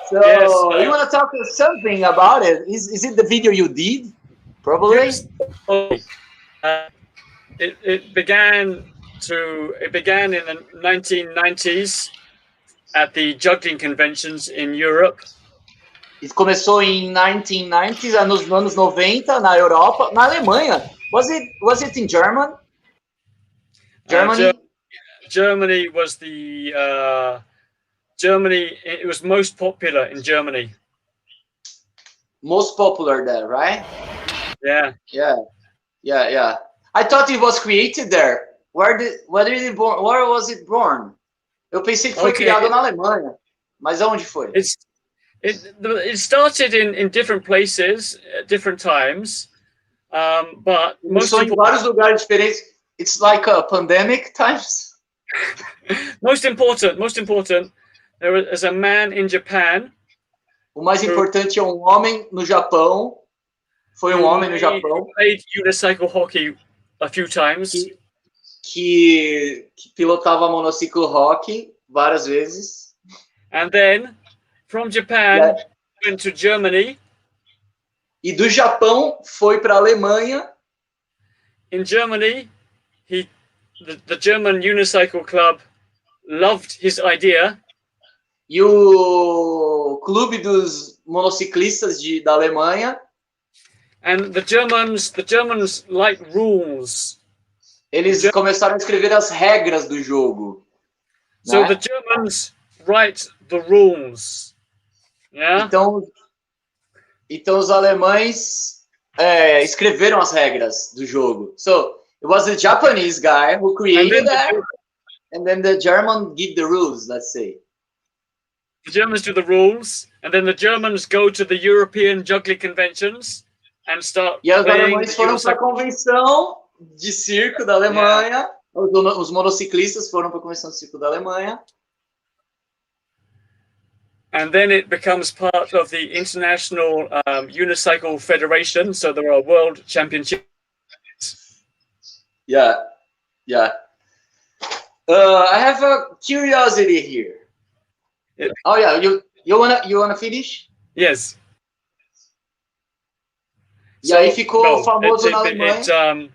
So Yes, you want to talk something about it? Is it the video you did? Probably. Yes. It began in the 1990s at the juggling conventions in Europe. Isso começou em 1990s, nos anos 90, na Europa, na Alemanha. Was it in German? Germany? Germany was it was most popular in Germany. Most popular there, right? Yeah. I thought it was created there. Where was it born? Eu pensei que foi criado na Alemanha. Mas aonde foi? It started in different places at different times, but Começou em vários lugares diferentes. It's like a pandemic times. most important. There was a man in Japan. O mais importante é um homem no Japão. Foi um homem no Japão. Played unicycle hockey a few times. Que pilotava monociclo hockey várias vezes. And then from Japan went to Germany. E do Japão foi para a Alemanha. In Germany, the German unicycle club loved his idea. E o clube dos monociclistas da Alemanha. And the Germans like rules. Eles começaram a escrever as regras do jogo. So né? the Germans write the rules. Yeah. Então os alemães escreveram as regras do jogo. So it was the Japanese guy who created that, and then the German give the rules. Let's say. The Germans do the rules, and then the Germans go to the European juggling conventions and start. E os alemães foram para a convenção de circo da Alemanha. Os monociclistas foram para a convenção de circo da Alemanha. And then it becomes part of the International Unicycle Federation. So there are world championships. Yeah. I have a curiosity here. Yeah. Oh yeah, you wanna finish? Yes. E aí ficou famoso na Alemanha.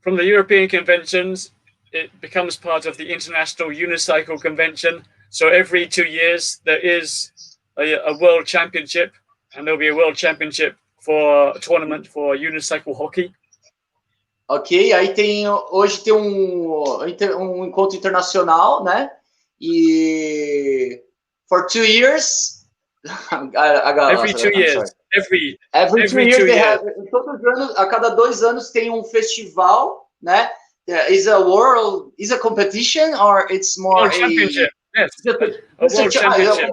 From the European conventions, it becomes part of the International Unicycle Convention. So every 2 years there is a world championship, and there'll be a world championship for a tournament for unicycle hockey. Ok, aí hoje tem um encontro internacional, né? E for 2 years, every 2 years, every 2 years, 2 years. Todos os anos, a cada 2 anos tem um festival, né? Is a competition or it's more world championship? Yes, a world championship.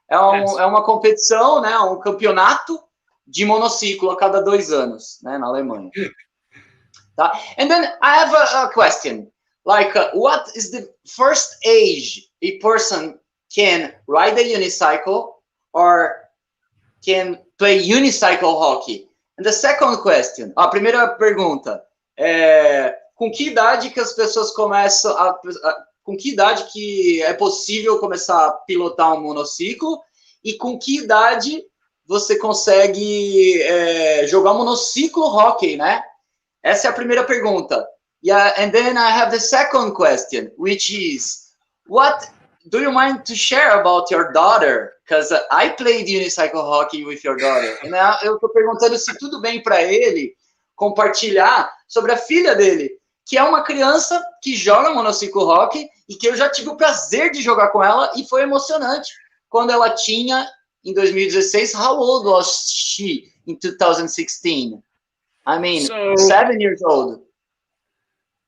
É uma competição, né? Um campeonato de monociclo a cada 2 anos, né? Na Alemanha. Tá? And then I have a question. Like, what is the first age a person can ride a unicycle or can play unicycle hockey? And the second question, a primeira pergunta, com que idade que as pessoas começam com que idade que é possível começar a pilotar um monociclo e com que idade você consegue jogar monociclo hockey, né? Essa é a primeira pergunta. Yeah, and then I have the second question, which is, what do you mind to share about your daughter? Because I played unicycle hockey with your daughter. And eu estou perguntando se tudo bem para ele compartilhar sobre a filha dele, que é uma criança que joga monociclo hockey e que eu já tive o prazer de jogar com ela e foi emocionante. Quando ela tinha, em 2016, how old was she in 2016? I mean, 7 years old.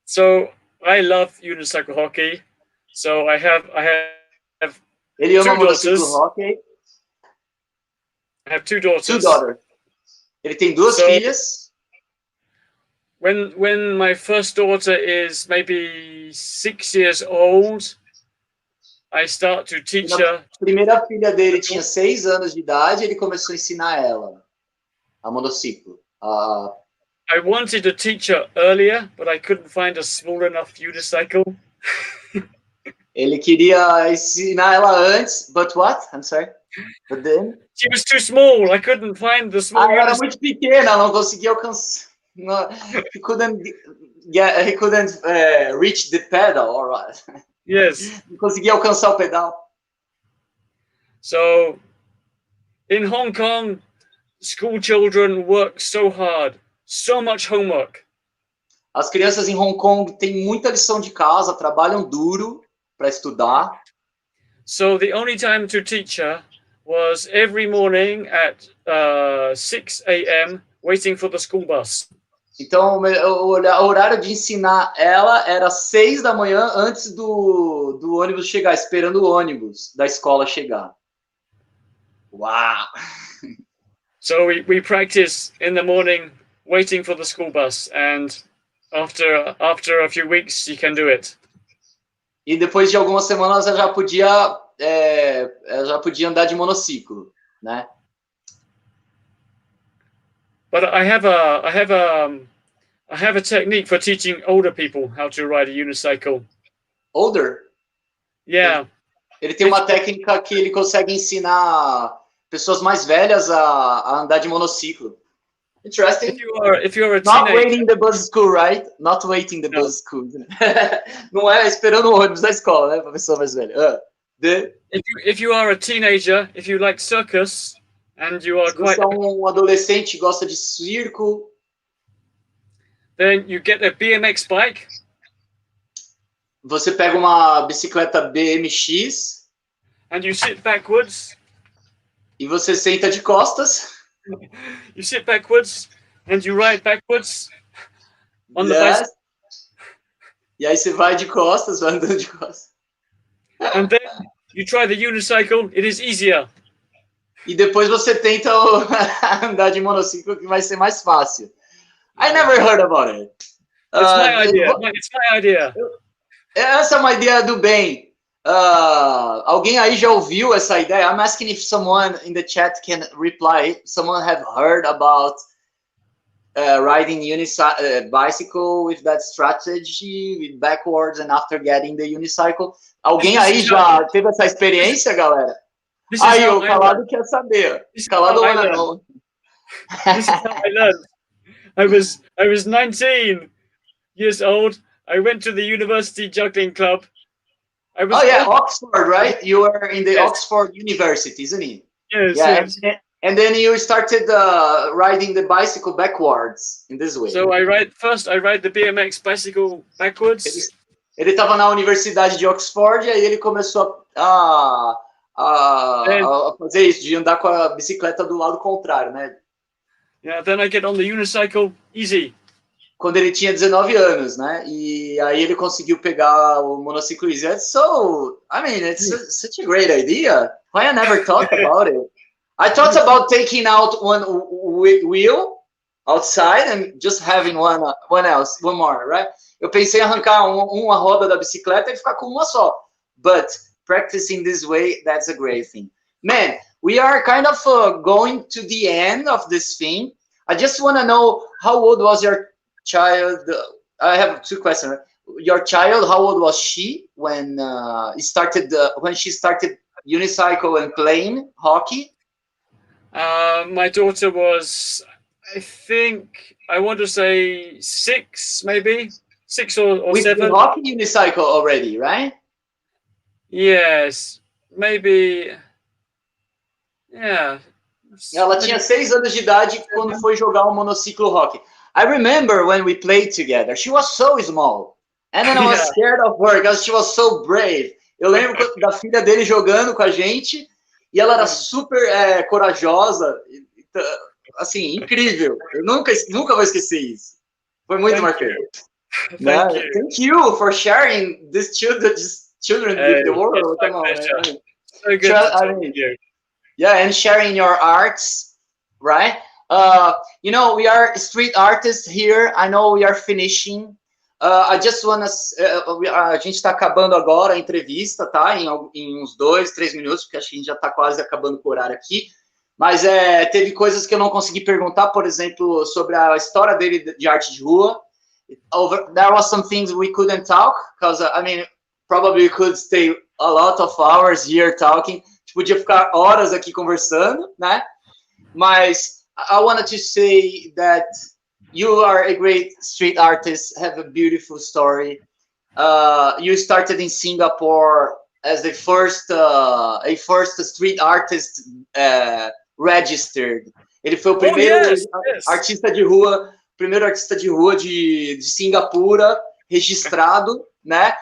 So I love unicycle hockey. So I have Ele ama two daughters. monociclo hockey. I have two daughters. Two daughters. Ele tem duas filhas. When my first daughter is maybe 6 years old, I start to teach her. A primeira filha dele tinha 6 anos de idade, ele começou a ensinar ela a monociclo. I wanted to teach her earlier, but I couldn't find a small enough unicycle. Ele queria ensinar ela antes, but what? I'm sorry. But then? She was too small. I couldn't find the small. Ela era muito pequena, não conseguia alcançar. He couldn't reach the pedal, or what? Yes. Não conseguia alcançar o pedal. So, in Hong Kong, school children work so hard, so much homework. As crianças em Hong Kong têm muita lição de casa, trabalham duro para estudar. So the only time to teach her was every morning at 6 a.m. waiting for the school bus. Então, o horário de ensinar ela era 6 da manhã antes do ônibus chegar, esperando o ônibus da escola chegar. Uau! So we practice in the morning waiting for the school bus, and after a few weeks you can do it. E depois de algumas semanas ela já podia andar de monociclo, né? But I have a technique for teaching older people how to ride a unicycle. Older? Yeah. Ele tem uma técnica que ele consegue ensinar pessoas mais velhas a andar de monociclo. Interesting. If you're a Not teenager, waiting the bus school, right? Not waiting the bus school. Não é esperando o ônibus da escola, né? Pra pessoa mais velha. If you are a teenager, if you like circus, and you are Se você quite, é um adolescente e gosta de circo, then you get a BMX bike. você pega uma bicicleta BMX And you sit backwards. e você senta de costas. You sit backwards and you ride backwards on the Yes. bicycle. E aí você vai de costas, vai andando de costas. And then you try the unicycle. It is easier. E depois você tenta andar de monociclo, que vai ser mais fácil. I never heard about it. It's my idea. It's my idea. Essa é uma ideia do bem. Alguém aí já ouviu essa ideia? I'm asking if someone in the chat can reply. Someone have heard about riding bicycle with that strategy, with backwards and after getting the unicycle. Alguém aí já teve essa experiência, galera? Aí, o calado quer saber. Calado não. This is how I learned. I was 19 years old. I went to the university juggling club. Oxford, right? You were in the Yes. Oxford University, isn't it? Yes, Yeah, yes. and then you started riding the bicycle backwards in this way. So I ride the BMX bicycle backwards. Ele estava na Universidade de Oxford e aí ele começou a fazer isso, de andar com a bicicleta do lado contrário, né? Yeah, then I get on the unicycle easy. Quando ele tinha 19 anos, né? E aí ele conseguiu pegar o monociclo easy. So, I mean, it's such a great idea. Why I never thought about it? I thought about taking out one wheel outside and just having one more, right? Eu pensei em arrancar uma roda da bicicleta e ficar com uma só. But practicing this way, that's a great thing. Man, we are kind of going to the end of this thing. I just want to know, how old was your child? I have two questions. Your child, how old was she when she started unicycle and playing hockey? My daughter was, I think, I want to say 6, maybe 6 or With 7. the hockey unicycle already, right? Yes, maybe. Yeah. Ela tinha 6 anos de idade quando foi jogar um monociclo hockey. I remember when we played together. She was so small. And then I was scared of her because she was so brave. Eu lembro da filha dele jogando com a gente e ela era super corajosa. Assim, incrível. Eu nunca vou esquecer isso. Foi muito marcante. Thank you for sharing this children with the world. Come on, man. So good. Yeah, and sharing your arts, right? You know, we are street artists here. I know we are finishing. I just wanna. A gente está acabando agora a entrevista, tá? Em uns 2, 3 minutos, porque acho que a gente já está quase acabando o horário aqui. Mas teve coisas que eu não consegui perguntar, por exemplo, sobre a história dele de arte de rua. There was some things we couldn't talk, because I mean, probably we could stay a lot of hours here talking. A gente podia ficar horas aqui conversando, né? Mas I wanted to say that you are a great street artist, have a beautiful story. You started in Singapore as the first street artist registered. Ele foi o primeiro artista de rua, de Singapura registrado, né?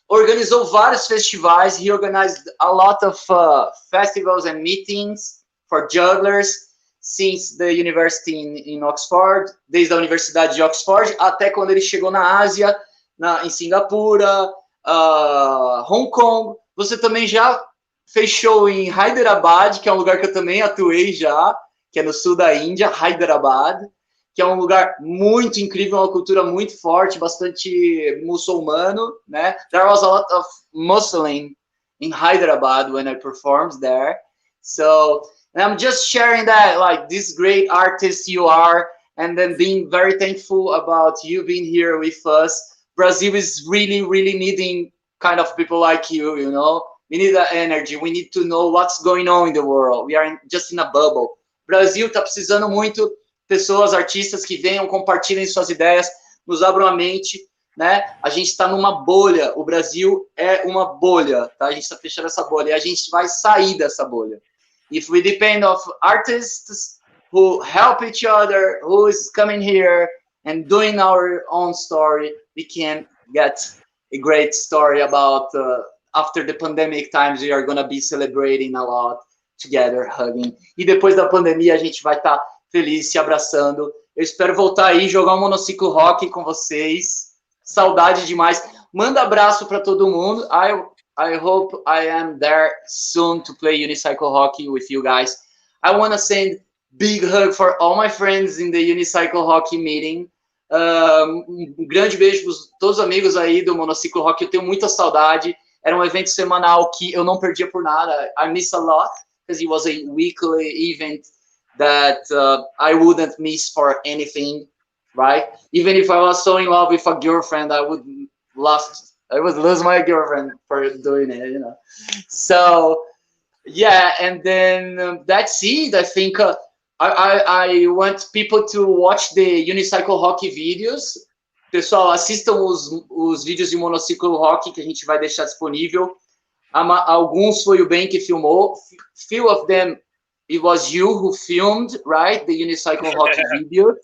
Organizou vários festivais. He organized a lot of festivals and meetings for jugglers since the university in Oxford, desde a Universidade de Oxford até quando ele chegou na Ásia, em Singapura, Hong Kong. Você também já fez show em Hyderabad, que é um lugar que eu também atuei já, que é no sul da Índia, Hyderabad, que é um lugar muito incrível, uma cultura muito forte, bastante muçulmano, né? There was a lot of Muslim in Hyderabad when I performed there. So, and I'm just sharing that, like, this great artist you are, and then being very thankful about you being here with us. Brazil is really, really needing kind of people like you, you know? We need that energy. We need to know what's going on in the world. We are just in a bubble. Brasil tá precisando muito pessoas, artistas que venham, compartilhem suas ideias, nos abram a mente, né? A gente está numa bolha. O Brasil é uma bolha, tá? A gente está fechando essa bolha e a gente vai sair dessa bolha. If we depend on artists who help each other, who is coming here and doing our own story, we can get a great story about after the pandemic times, we are going to be celebrating a lot together, hugging. E depois da pandemia, a gente vai estar feliz, se abraçando. Eu espero voltar aí, jogar um monociclo rock com vocês. Saudade demais. Manda abraço para todo mundo. I hope I am there soon to play unicycle hockey with you guys. I want to send big hug for all my friends in the unicycle hockey meeting. Grande beijo para todos os amigos aí do monociclo hockey. Eu tenho muita saudade. Era um evento semanal que eu não perdia por nada. I miss a lot because it was a weekly event that I wouldn't miss for anything, right? Even if I was so in love with a girlfriend, I would lose my girlfriend for doing it, you know. So yeah, and then that's it. I think I want people to watch the unicycle hockey videos. Pessoal, assistam os vídeos de monociclo hockey que a gente vai deixar disponível. Alguns foi o Ben que filmou. Few of them, it was you who filmed, right? The unicycle hockey video.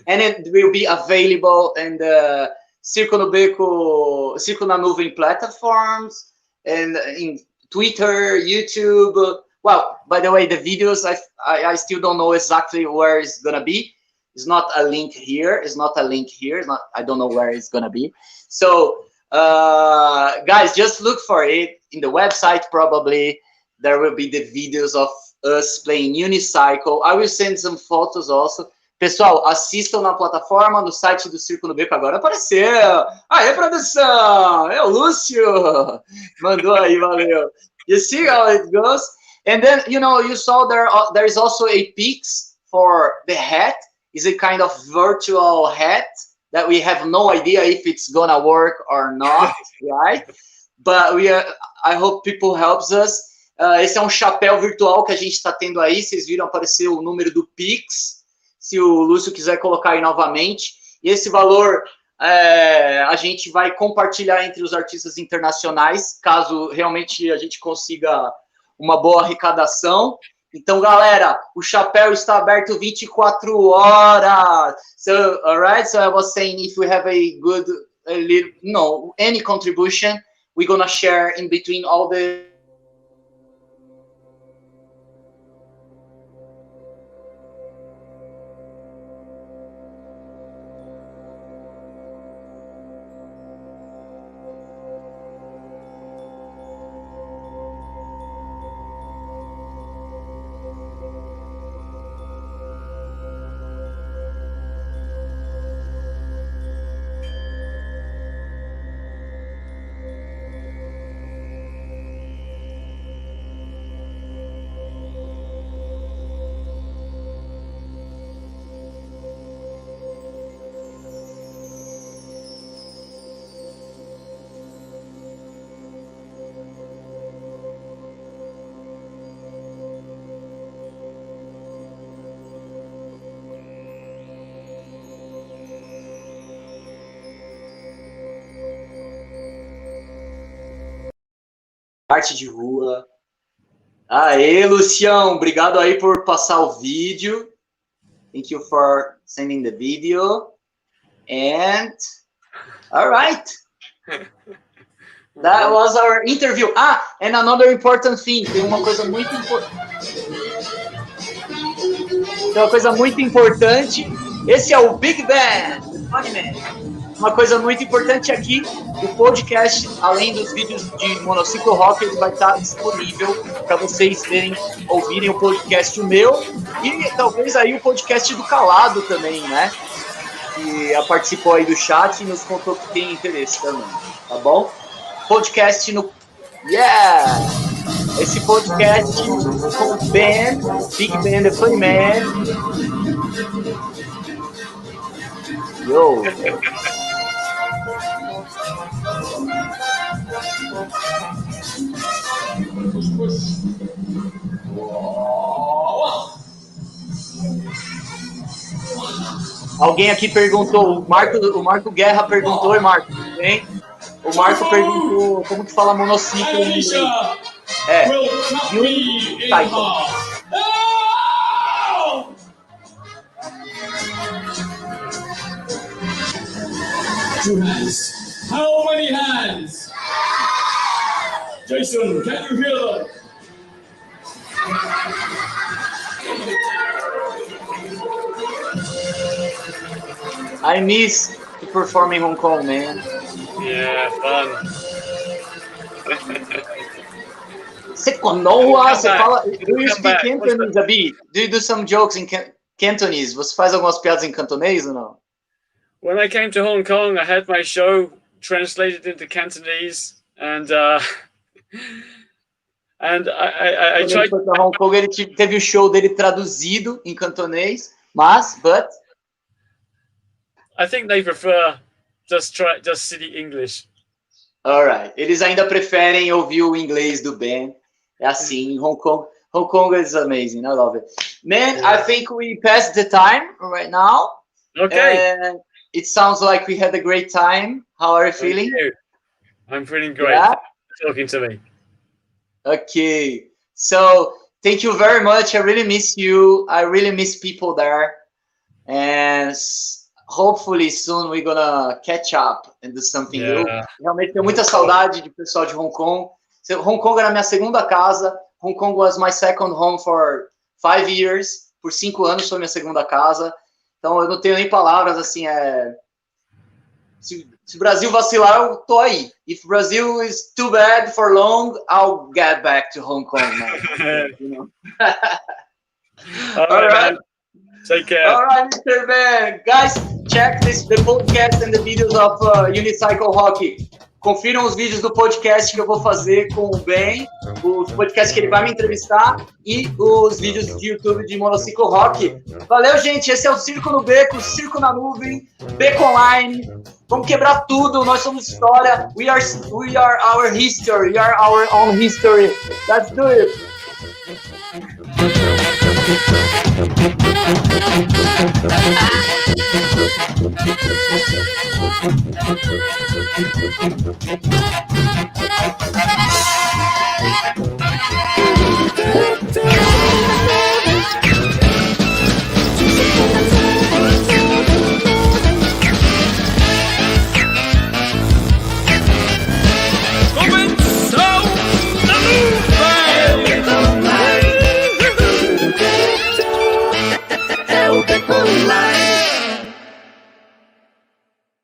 And it will be available in the Circo no Beco, Circo na Nuvem platforms, and in Twitter, YouTube. Well, by the way, the videos, I still don't know exactly where it's going to be. It's not a link here. It's not a link here. It's not, I don't know where it's going to be. So, guys, just look for it in the website. Probably there will be the videos of us playing unicycle. I will send some photos also. Pessoal, assistam na plataforma, no site do Circo no Beco. Agora apareceu. Aê, produção! É o Lúcio! Mandou aí, valeu. You see how it goes? And then, you know, you saw there is also a Pix for the hat. It's a kind of virtual hat that we have no idea if it's gonna work or not, right? But I hope people helps us. Esse é um chapéu virtual que a gente está tendo aí. Vocês viram aparecer o número do Pix. Se o Lúcio quiser colocar aí novamente. E esse valor a gente vai compartilhar entre os artistas internacionais, caso realmente a gente consiga uma boa arrecadação. Então, galera, o chapéu está aberto 24 horas. So, all right, so I was saying if we have a good, any contribution, we're gonna share in between all the arte de rua. Aê, Lucião, obrigado aí por passar o vídeo. Thank you for sending the video. And, all right. That was our interview. And another important thing. Tem uma coisa muito importante. Esse é o Big Bang, the Funny Man. Uma coisa muito importante aqui, o podcast, além dos vídeos de monociclo rock, ele vai estar disponível para vocês ouvirem o podcast meu e talvez aí o podcast do Calado também, né? Que participou aí do chat e nos contou que tem interesse também, tá bom? Podcast no... Yeah! Esse podcast com o Ben, Big Ben, the Funny Man. Yo! Alguém aqui perguntou, o Marco Guerra perguntou, oi Marco, tudo bem? O Marco perguntou como que fala monociclo em inglês. Two hands. How many hands? Jason, can you hear them? I miss to perform in Hong Kong, man. Yeah, fun. Você conoa, você fala... Do you speak Cantonese a bit? Do you do some jokes in Cantonese? Você faz algumas piadas em cantonês ou não? When I came to Hong Kong, I had my show translated into Cantonese, and I tried. Quando ele foi para Hong Kong, ele teve o show dele traduzido em cantonês, but I think they prefer just city English. Alright, eles ainda preferem ouvir o inglês do Ben. É assim, Hong Kong is amazing. I love it. Man, I think we passed the time right now. Okay. And it sounds like we had a great time. How are you feeling? I'm feeling great. Yeah? Talking to me. Okay. So, thank you very much. I really miss you. I really miss people there. And hopefully soon we're gonna catch up and do something new. Realmente tenho muita saudade de pessoal de Hong Kong. Hong Kong era minha segunda casa. Hong Kong was my second home for 5 years. Por 5 anos foi minha segunda casa. Então eu não tenho nem palavras, assim, Se o Brasil vacilar, eu tô aí. If Brazil is too bad for long, I'll get back to Hong Kong now. You know? All right. Take care. All right, Mr. Ben. Guys, check the podcast and the videos of Unicycle Hockey. Confiram os vídeos do podcast que eu vou fazer com o Ben, os podcasts que ele vai me entrevistar e os vídeos de YouTube de monociclo rock. Valeu, gente. Esse é o Circo no Beco, Circo na Nuvem, Beco Online. Vamos quebrar tudo. Nós somos história. We are our history. We are our own history. Let's do it.